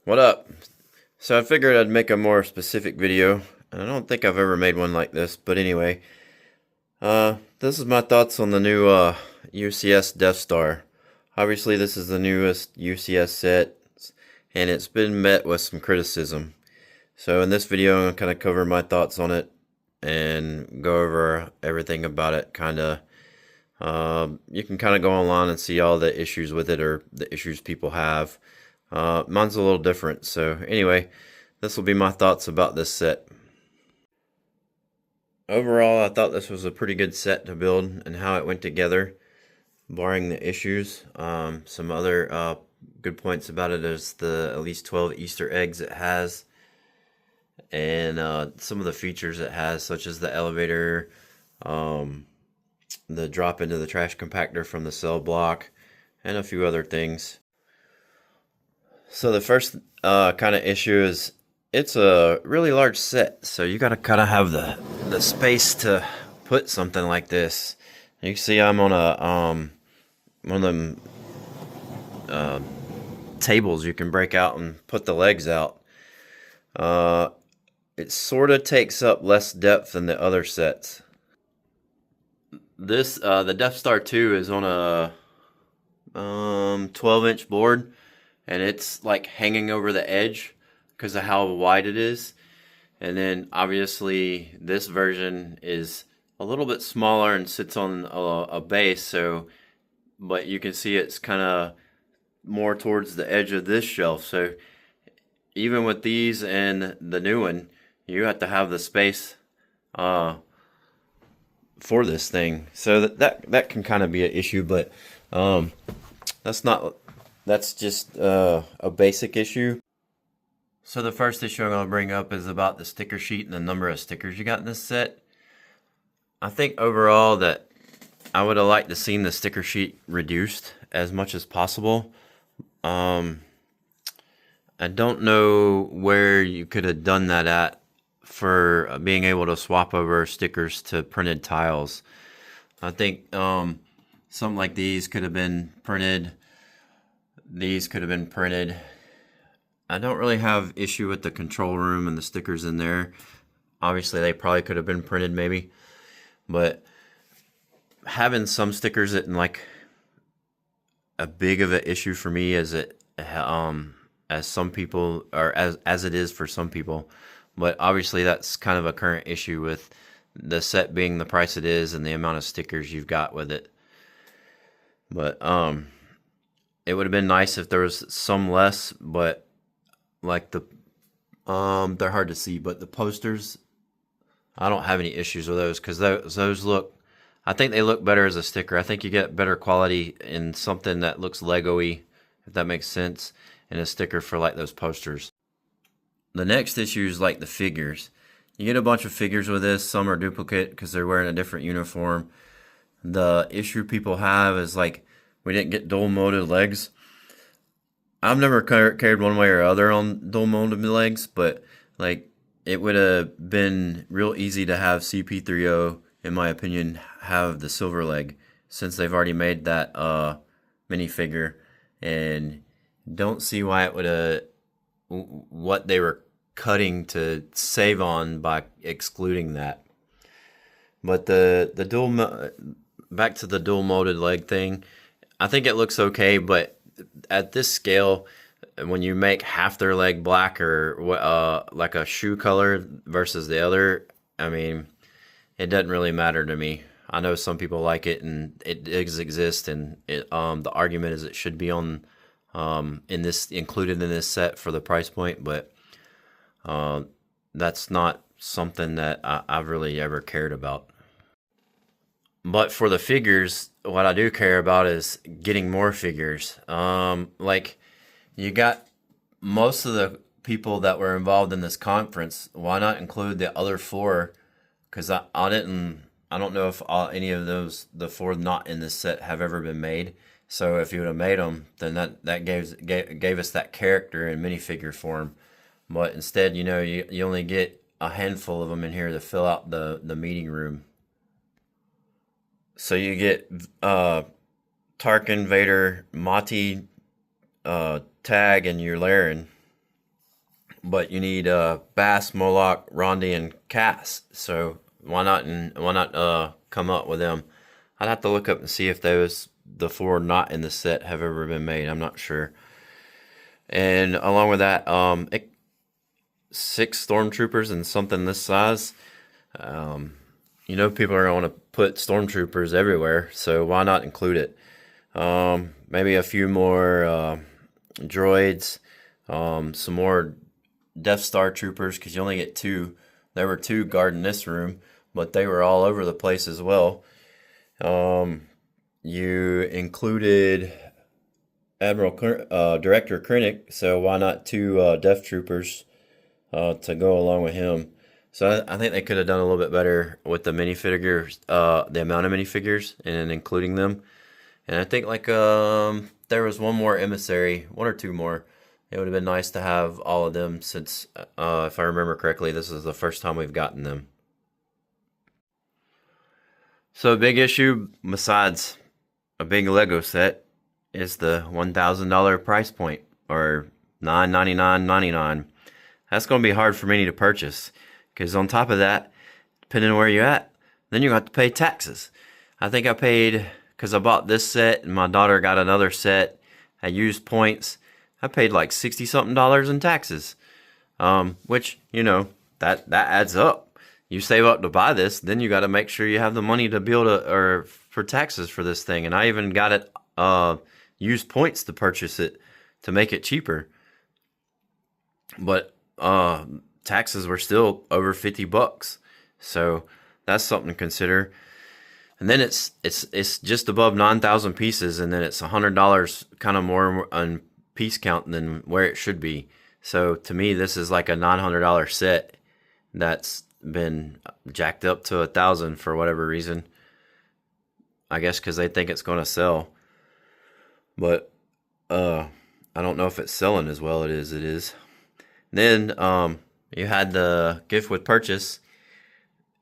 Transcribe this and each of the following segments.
What up? So I figured I'd make a more specific video, and I don't think I've ever made one like this, but anyway, this is my thoughts on the new UCS Death Star. Obviously, this is the newest UCS set, and it's been met with some criticism. So in this video, I'm going to kind of cover my thoughts on it and go over everything about it, kind of. You can kind of go online and see all the issues with it or the issues people have. Mine's a little different. So anyway, this will be my thoughts about this set. Overall, I thought this was a pretty good set to build and how it went together, barring the issues. Some other good points about it is the at least 12 Easter eggs it has, and some of the features it has, such as the elevator, the drop into the trash compactor from the cell block, and a few other things. So the first kind of issue is it's a really large set, so you got to kind of have the space to put something like this. You can see I'm on a one of them tables you can break out and put the legs out. It sort of takes up less depth than the other sets. This the Death Star 2 is on a 12-inch board, and it's like hanging over the edge because of how wide it is. And then obviously this version is a little bit smaller and sits on a base, so but you can see it's kind of more towards the edge of this shelf. So even with these and the new one, you have to have the space for this thing. So that can kind of be an issue, but that's just a basic issue. So the first issue I'm going to bring up is about the sticker sheet and the number of stickers you got in this set. I think overall that I would have liked to seen the sticker sheet reduced as much as possible. I don't know where you could have done that at for being able to swap over stickers to printed tiles. I think something like these could have been printed. These could have been printed. I don't really have issue with the control room and the stickers in there. Obviously, they probably could have been printed maybe. But having some stickers isn't like a big of an issue for me as some people, or as it is for some people. But obviously that's kind of a current issue with the set being the price it is and the amount of stickers you've got with it. But it would have been nice if there was some less, but like they're hard to see, but the posters, I don't have any issues with those because those look, I think they look better as a sticker. I think you get better quality in something that looks Lego-y, if that makes sense, in a sticker for like those posters. The next issue is like the figures. You get a bunch of figures with this. Some are duplicate because they're wearing a different uniform. The issue people have is like we didn't get dual molded legs. I've never cared one way or other on dual molded legs, but like it would have been real easy to have CP30, in my opinion, have the silver leg, since they've already made that minifigure, and don't see why it would have what they were cutting to save on by excluding that. But the dual back to the dual molded leg thing, I think it looks okay, but at this scale, when you make half their leg black or like a shoe color versus the other, I mean, it doesn't really matter to me. I know some people like it, and it does exist, and the argument is it should be on included in this set for the price point, but that's not something that I've really ever cared about. But for the figures, what I do care about is getting more figures. Like you got most of the people that were involved in this conference. Why not include the other four? Because I don't know if any of the four not in this set have ever been made. So if you would have made them, then that gave us that character in minifigure form. But instead, you only get a handful of them in here to fill out the meeting room. So you get Tarkin, Vader, Mati, Tag, and Yularen. but you need Bass, Moloch, Rondi, and Cass. So why not come up with them? I'd have to look up and see if the four not in the set have ever been made. I'm not sure. And along with that, 6 stormtroopers and something this size. People are going to put stormtroopers everywhere, so why not include it? Maybe a few more droids, some more Death Star troopers, because you only get 2. There were 2 guarding this room, but they were all over the place as well. You included Director Krennic, so why not 2 Death Troopers to go along with him? So I think they could have done a little bit better with the minifigures, the amount of minifigures, and including them. And I think there was one more emissary, 1 or 2 more. It would have been nice to have all of them since, if I remember correctly, this is the first time we've gotten them. So a big issue, besides a big Lego set, is the $1,000 price point, or $999.99. That's going to be hard for many to purchase, because on top of that, depending on where you're at, then you're going to have to pay taxes. I think I paid, because I bought this set and my daughter got another set, I used points, I paid like $60-something in taxes, which, that adds up. You save up to buy this, then you got to make sure you have the money to be able to, or for taxes for this thing. And I even got it, used points to purchase it to make it cheaper. But taxes were still over $50, so that's something to consider. And then it's just above 9,000 pieces, and then it's $100 kind of more on piece count than where it should be. So to me, this is like a $900 set that's been jacked up to $1,000 for whatever reason. I guess because they think it's going to sell, but I don't know if it's selling as well. It is. Then you had the gift with purchase.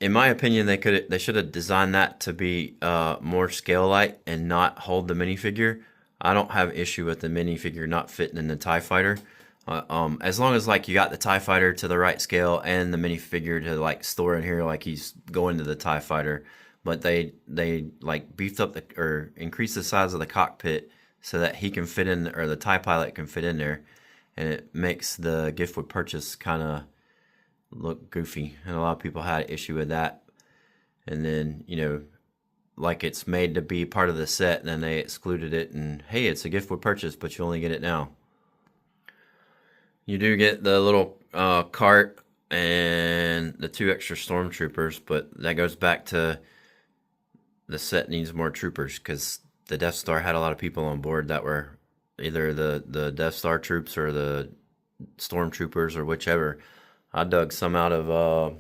In my opinion, they should have designed that to be more scale-like and not hold the minifigure. I don't have issue with the minifigure not fitting in the TIE Fighter. As long as you got the TIE Fighter to the right scale and the minifigure to store in here like he's going to the TIE Fighter. But they beefed up or increased the size of the cockpit so that he can fit in, or the TIE pilot can fit in there. And it makes the gift with purchase kind of look goofy. And a lot of people had an issue with that. And then, it's made to be part of the set, and then they excluded it, and hey, it's a gift with purchase, but you only get it now. You do get the little cart and the 2 extra stormtroopers, but that goes back to the set needs more troopers, because the Death Star had a lot of people on board that were either the Death Star troops or the stormtroopers or whichever. I dug some out of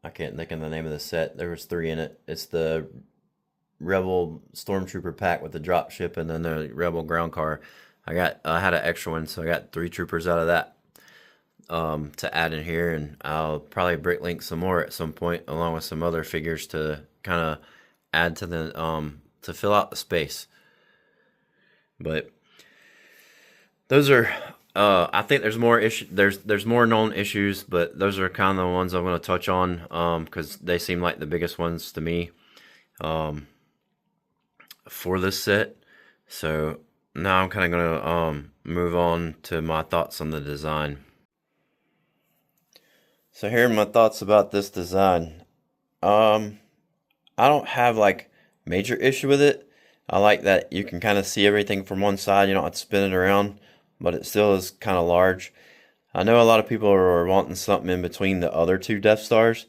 I can't think of the name of the set. There was 3 in it. It's the Rebel Stormtrooper pack with the drop ship, and then the Rebel ground car. I had an extra one, so I got 3 troopers out of that to add in here, and I'll probably bricklink some more at some point, along with some other figures to kind of add to the to fill out the space. But those are. I think there's more There's more known issues, but those are kind of the ones I'm going to touch on because they seem like the biggest ones to me for this set. So now I'm kind of going to move on to my thoughts on the design. So here are my thoughts about this design. I don't have major issue with it. I like that you can kind of see everything from one side. You don't have to spin it around, but it still is kind of large. I know a lot of people are wanting something in between the other 2 Death Stars,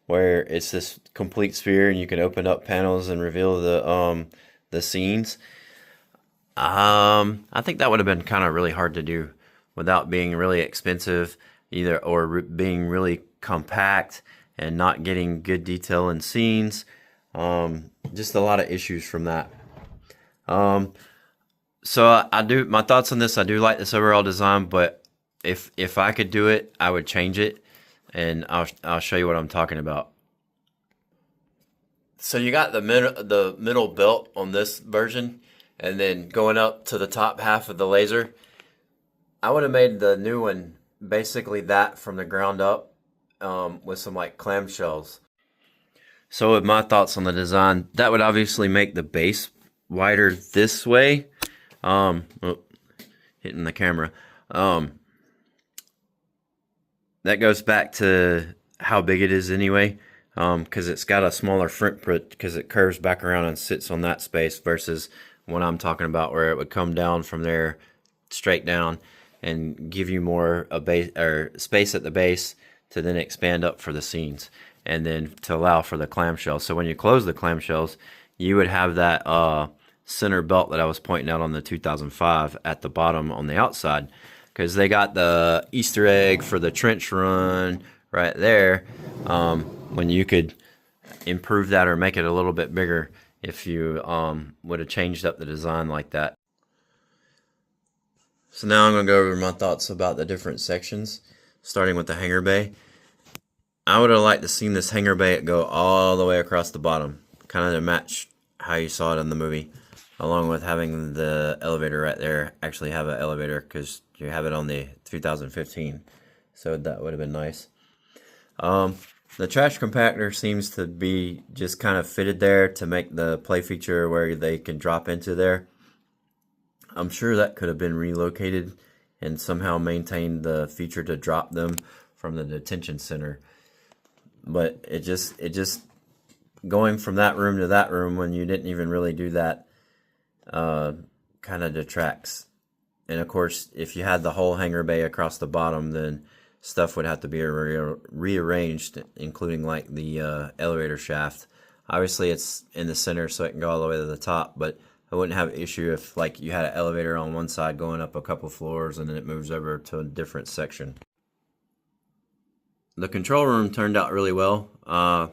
where it's this complete sphere and you can open up panels and reveal the scenes. I think that would have been kind of really hard to do without being really expensive, or being really compact and not getting good detail in scenes. Just a lot of issues from that. So my thoughts on this, I do like this overall design, but if I could do it, I would change it, and I'll show you what I'm talking about. So you got the middle belt on this version, and then going up to the top half of the laser. I would have made the new one basically that from the ground up, with some like clamshells. So with my thoughts on the design, that would obviously make the base wider this way. Oh, hitting the camera. That goes back to how big it is anyway, because it's got a smaller footprint because it curves back around and sits on that space versus what I'm talking about where it would come down from there straight down and give you more a base or space at the base to then expand up for the scenes and then to allow for the clamshells. So when you close the clamshells, you would have that center belt that I was pointing out on the 2005 at the bottom on the outside, because they got the Easter egg for the trench run right there, when you could improve that or make it a little bit bigger if you would have changed up the design like that. So now I'm going to go over my thoughts about the different sections, starting with the hangar bay. I would have liked to seen this hangar bay go all the way across the bottom, kind of to match how you saw it in the movie, along with having the elevator right there actually have an elevator, because you have it on the 2015, so that would have been nice. The trash compactor seems to be just kind of fitted there to make the play feature where they can drop into there. I'm sure that could have been relocated and somehow maintained the feature to drop them from the detention center. But it just going from that room to that room when you didn't even really do that kind of detracts. And of course, if you had the whole hangar bay across the bottom, then stuff would have to be rearranged, including like the elevator shaft. Obviously, it's in the center, so it can go all the way to the top, but I wouldn't have an issue if like you had an elevator on one side going up a couple floors and then it moves over to a different section. The control room turned out really well. I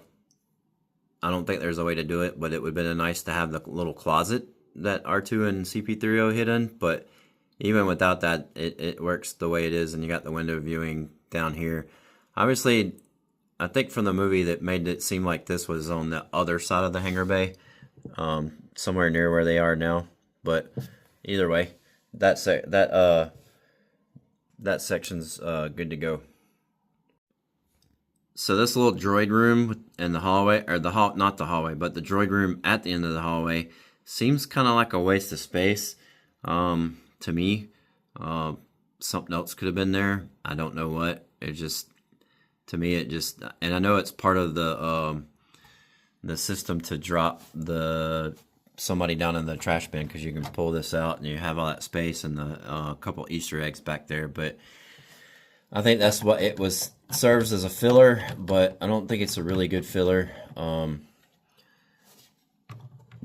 don't think there's a way to do it, but it would have been nice to have the little closet that R2 and CP3O hid in, but even without that, it works the way it is, and you got the window viewing down here. Obviously, I think from the movie that made it seem like this was on the other side of the hangar bay, somewhere near where they are now. But either way, that section's good to go. So this little droid room in the hallway, or not the hallway, but the droid room at the end of the hallway, seems kind of like a waste of space. To me, something else could have been there. I don't know what. It just, to me, and I know it's part of the system to drop somebody down in the trash bin, because you can pull this out and you have all that space and a couple Easter eggs back there. But I think that's what it serves as a filler, but I don't think it's a really good filler.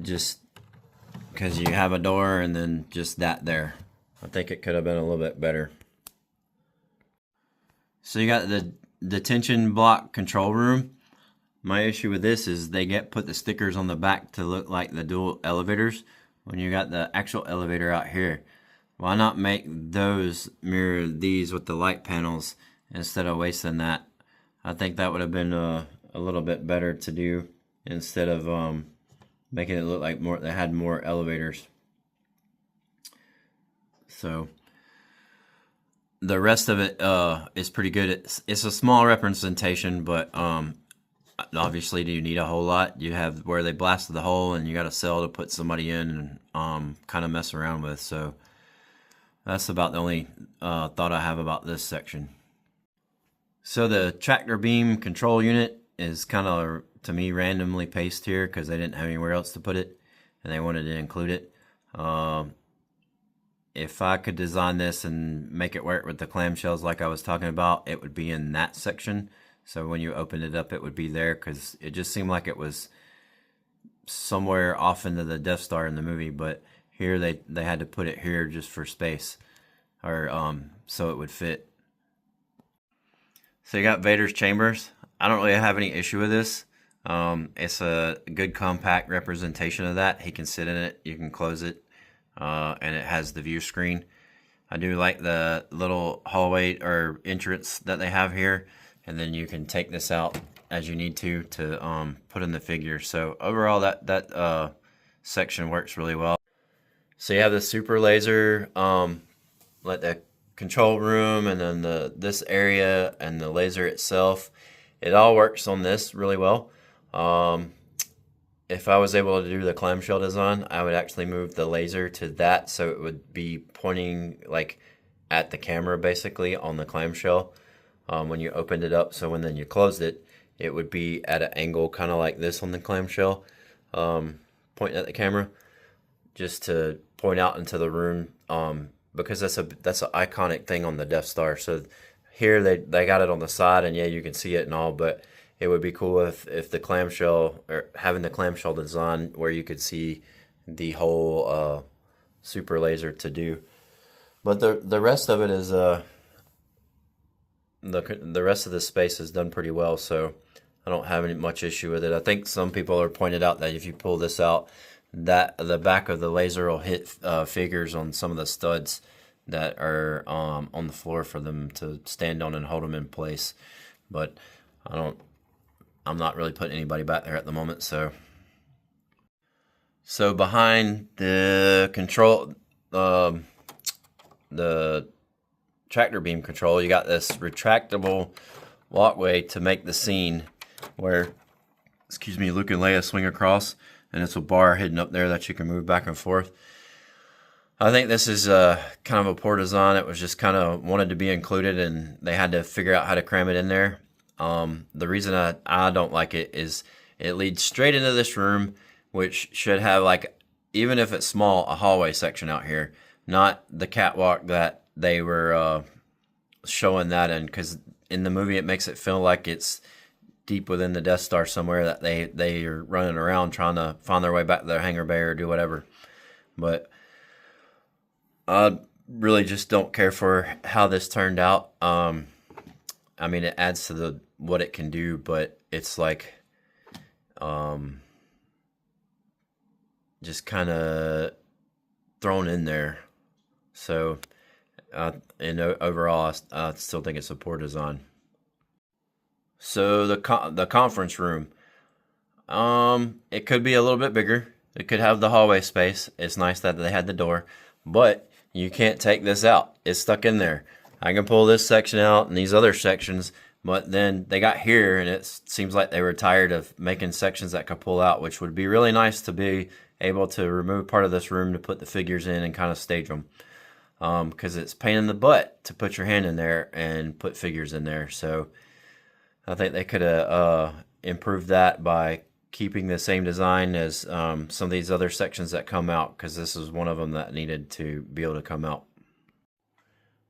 Just because you have a door and then just that there. I think it could have been a little bit better. So you got the detention block control room. My issue with this is they put the stickers on the back to look like the dual elevators when you got the actual elevator out here. Why not make those mirror these with the light panels instead of wasting that? I think that would have been a little bit better to do instead of making it look like they had more elevators. So the rest of it is pretty good. It's a small representation, but obviously, do you need a whole lot? You have where they blasted the hole, and you got a cell to put somebody in and kind of mess around with. So that's about the only thought I have about this section. So the tractor beam control unit is kind of, to me, randomly placed here because they didn't have anywhere else to put it, and they wanted to include it. If I could design this and make it work with the clamshells like I was talking about, it would be in that section. So when you open it up, it would be there, because it just seemed like it was somewhere off into the Death Star in the movie. But here they had to put it here just for space, or so it would fit. So you got Vader's chambers. I don't really have any issue with this. It's a good compact representation of that. He can sit in it. You can close it. And it has the view screen. I do like the little hallway or entrance that they have here, and then you can take this out as you need to put in the figure. So overall, that section works really well. So you have the super laser, let the control room and then this area and the laser itself, it all works on this really well. If I was able to do the clamshell design, I would actually move the laser to that so it would be pointing like at the camera basically on the clamshell when you opened it up. So when then you closed it, it would be at an angle kind of like this on the clamshell, pointing at the camera, just to point out into the room, because that's an iconic thing on the Death Star. So here they got it on the side, and yeah, you can see it and all, but it would be cool if the clamshell, or having the clamshell design where you could see the whole super laser to do. But the rest of it is the rest of the space is done pretty well, so I don't have much issue with it. I think some people are pointed out that if you pull this out, that the back of the laser will hit figures on some of the studs that are on the floor for them to stand on and hold them in place. But I'm not really putting anybody back there at the moment. So behind the control, the tractor beam control, you got this retractable walkway to make the scene where, Luke and Leia swing across, and it's a bar hidden up there that you can move back and forth. I think this is kind of a poor design. It was just kind of wanted to be included, and they had to figure out how to cram it in there. The reason I don't like it is it leads straight into this room, which should have, like, even if it's small, a hallway section out here, not the catwalk that they were showing that in, because in the movie it makes it feel like it's deep within the Death Star somewhere that they are running around trying to find their way back to their hangar bay or do whatever. But I really just don't care for how this turned out. I mean, it adds to what it can do, but it's like just kind of thrown in there. So and overall, I still think it's a poor design. So the conference room, it could be a little bit bigger. It could have the hallway space. It's nice that they had the door, but you can't take this out. It's stuck in there. I can pull this section out and these other sections, but then they got here and it seems like they were tired of making sections that could pull out, which would be really nice to be able to remove part of this room to put the figures in and kind of stage them. Because it's a pain in the butt to put your hand in there and put figures in there. So I think they could have improved that by keeping the same design as some of these other sections that come out, because this is one of them that needed to be able to come out.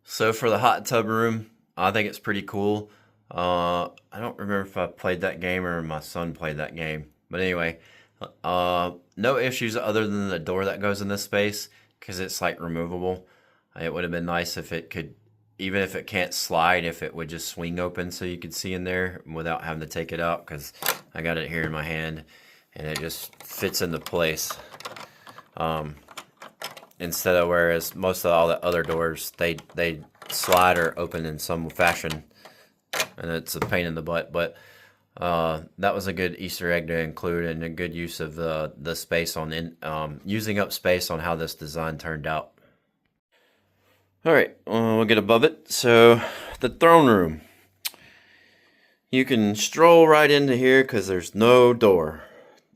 So for the hot tub room, I think it's pretty cool. I don't remember if I played that game or my son played that game. But anyway, no issues other than the door that goes in this space, because it's like removable. It would have been nice if it could, even if it can't slide, if it would just swing open so you could see in there without having to take it out, because I got it here in my hand and it just fits into place. Instead of whereas most of all the other doors, they slide or open in some fashion, and it's a pain in the butt. But that was a good Easter egg to include, and a good use of the space on using up space on how this design turned out. All right, we'll get above it. So the throne room, you can stroll right into here because there's no door.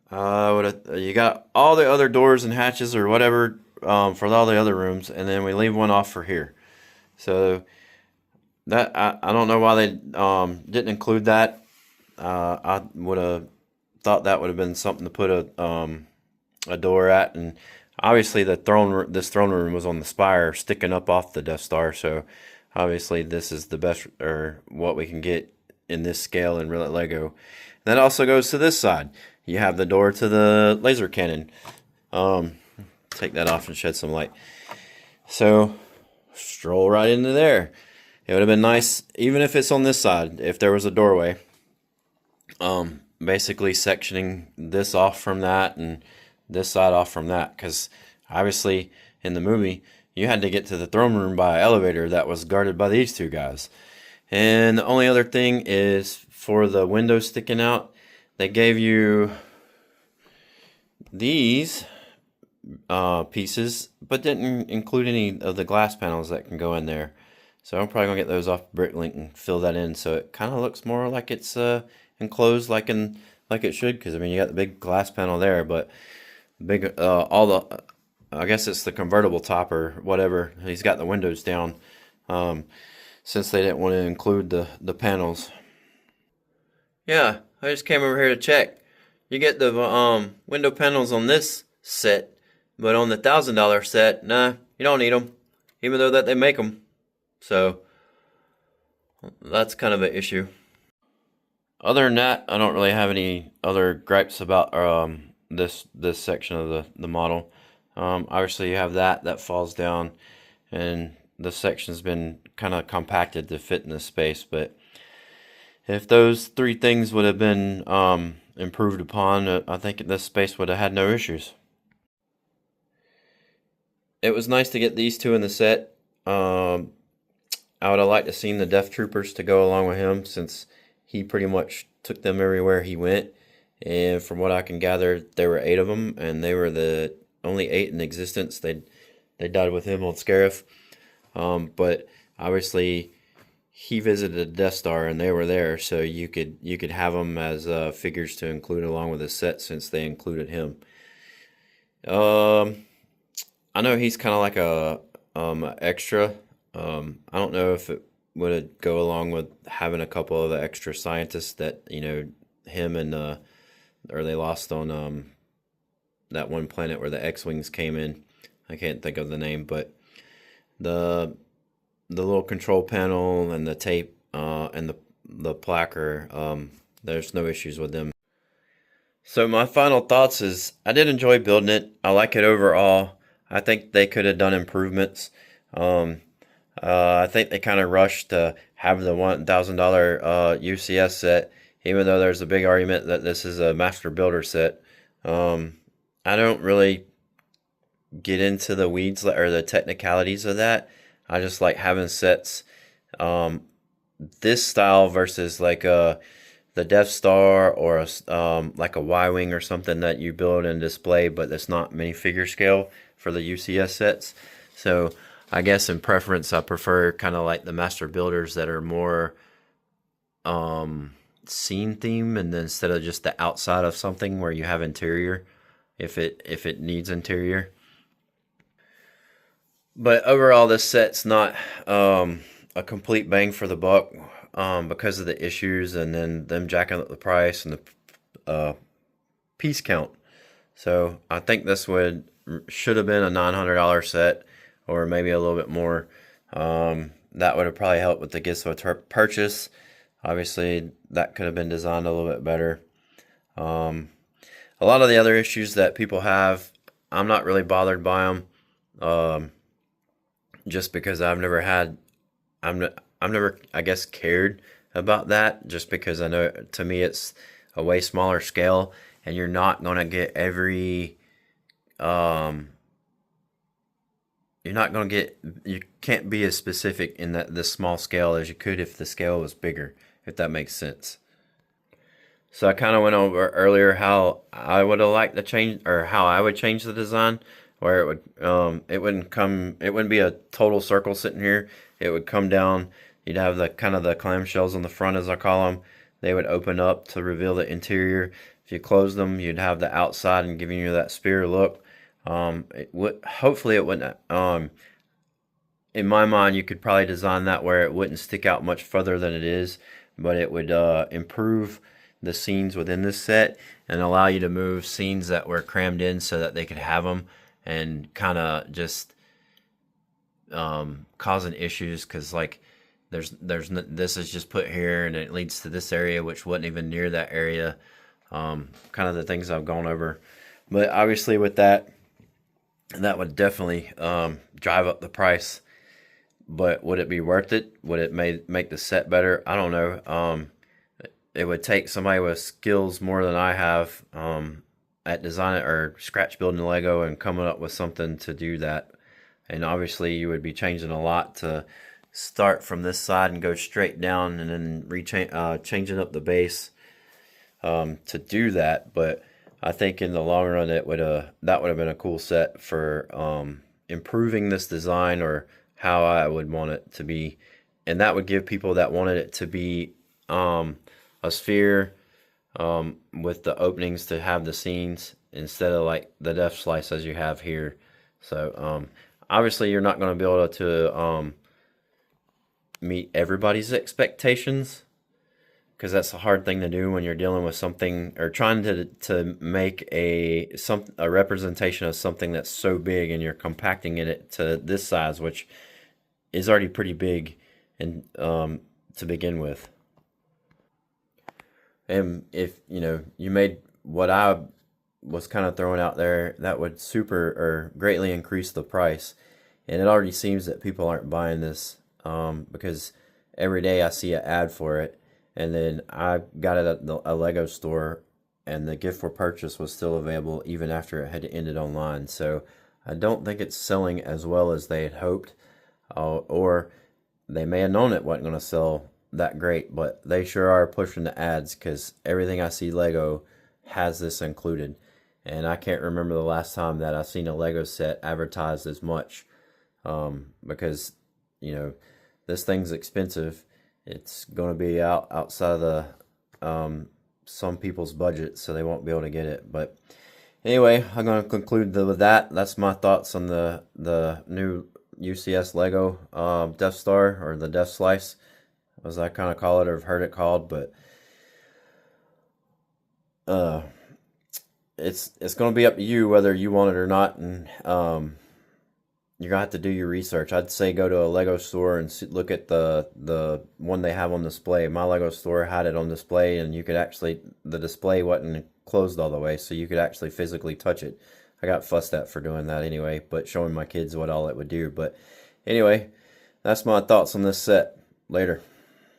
You got all the other doors and hatches or whatever for all the other rooms, and then we leave one off for here. So that I don't know why they didn't include that. I would have thought that would have been something to put a door at, and obviously this throne room was on the spire sticking up off the Death Star, so obviously this is the best, or what we can get in this scale in real Lego. That also goes to this side. You have the door to the laser cannon. Take that off and shed some light. So stroll right into there. It would have been nice, even if it's on this side, if there was a doorway. Basically sectioning this off from that and this side off from that, because obviously in the movie you had to get to the throne room by elevator that was guarded by these two guys. And the only other thing is for the windows sticking out, they gave you these pieces, but didn't include any of the glass panels that can go in there. So I'm probably gonna get those off Bricklink and fill that in so it kind of looks more like it's enclosed like it should. Because I mean, you got the big glass panel there, but big all the I guess it's the convertible top or whatever. He's got the windows down, since they didn't want to include the panels. Yeah, I just came over here to check. You get the window panels on this set, but on the $1,000 set, nah, you don't need them, even though that they make them. So that's kind of an issue. Other than that, I don't really have any other gripes about this section of the model. Obviously, you have that falls down, and the section's been kind of compacted to fit in this space. But if those three things would have been improved upon, I think this space would have had no issues. It was nice to get these two in the set. I would have liked to seen the Death Troopers to go along with him, since he pretty much took them everywhere he went. And from what I can gather, there were 8 of them, and they were the only 8 in existence. They died with him on Scarif. But obviously, he visited the Death Star, and they were there, so you could have them as figures to include along with the set, since they included him. I know he's kind of like a extra. I don't know if it would go along with having a couple of the extra scientists that, you know, him and or they lost on that one planet where the X-Wings came in. I can't think of the name, but the little control panel and the tape and the placker, there's no issues with them. So my final thoughts is I did enjoy building it. I like it overall. I think they could have done improvements. I think they kind of rushed to have the $1,000 UCS set, even though there's a big argument that this is a master builder set. I don't really get into the weeds or the technicalities of that. I just like having sets this style versus like the Death Star or like a Y-Wing or something that you build and display, but that's not minifigure scale for the UCS sets. So I guess in preference, I prefer kind of like the master builders that are more scene theme, and then instead of just the outside of something where you have interior, if it needs interior. But overall, this set's not a complete bang for the buck because of the issues, and then them jacking up the price and the piece count. So I think this should have been a $900 set, or maybe a little bit more. That would have probably helped with the Gizmo purchase. Obviously, that could have been designed a little bit better. A lot of the other issues that people have, I'm not really bothered by them. Just because I've never, I guess, cared about that. Just because I know, to me, it's a way smaller scale, and you're not going to get every, you can't be as specific in this small scale as you could if the scale was bigger, if that makes sense. So I kind of went over earlier how I would have liked to change, or how I would change the design, where it wouldn't be a total circle sitting here. It would come down. You'd have the kind of the clamshells on the front, as I call them. They would open up to reveal the interior. If you close them, you'd have the outside and giving you that spear look. Hopefully it wouldn't. In my mind, you could probably design that where it wouldn't stick out much further than it is, but it would improve the scenes within this set and allow you to move scenes that were crammed in so that they could have them, and kind of just causing issues, because like this is just put here and it leads to this area which wasn't even near that area. Kind of the things I've gone over, but obviously with that would definitely drive up the price. But would it be worth it? Would it make the set better? I don't know. It would take somebody with skills more than I have at designing or scratch building Lego and coming up with something to do that. And obviously you would be changing a lot to start from this side and go straight down, and then changing up the base to do that. But I think in the long run, that would have been a cool set for improving this design, or how I would want it to be and that would give people that wanted it to be a sphere with the openings to have the scenes instead of like the depth slice as you have here. So obviously you're not going to be able to meet everybody's expectations, because that's a hard thing to do when you're dealing with something or trying to make a representation of something that's so big, and you're compacting it to this size, which is already pretty big and to begin with. And if you made what I was kind of throwing out there, that would super or greatly increase the price. And it already seems that people aren't buying this because every day I see an ad for it. And then I got it at a Lego store, and the gift for purchase was still available even after it had ended online. So I don't think it's selling as well as they had hoped, or they may have known it wasn't going to sell that great, but they sure are pushing the ads because everything I see Lego has this included. And I can't remember the last time that I've seen a Lego set advertised as much because, this thing's expensive. It's going to be outside of the some people's budget, so they won't be able to get it. But anyway, I'm going to conclude with that. That's my thoughts on the new UCS Lego Death Star, or the Death Slice, as I kind of call it, or have heard it called. But it's going to be up to you whether you want it or not, and you're gonna have to do your research. I'd say go to a Lego store and look at the one they have on display. My Lego store had it on display, and you could actually, the display wasn't closed all the way, so you could actually physically touch it. I got fussed at for doing that anyway, but showing my kids what all it would do. But anyway, that's my thoughts on this set. Later.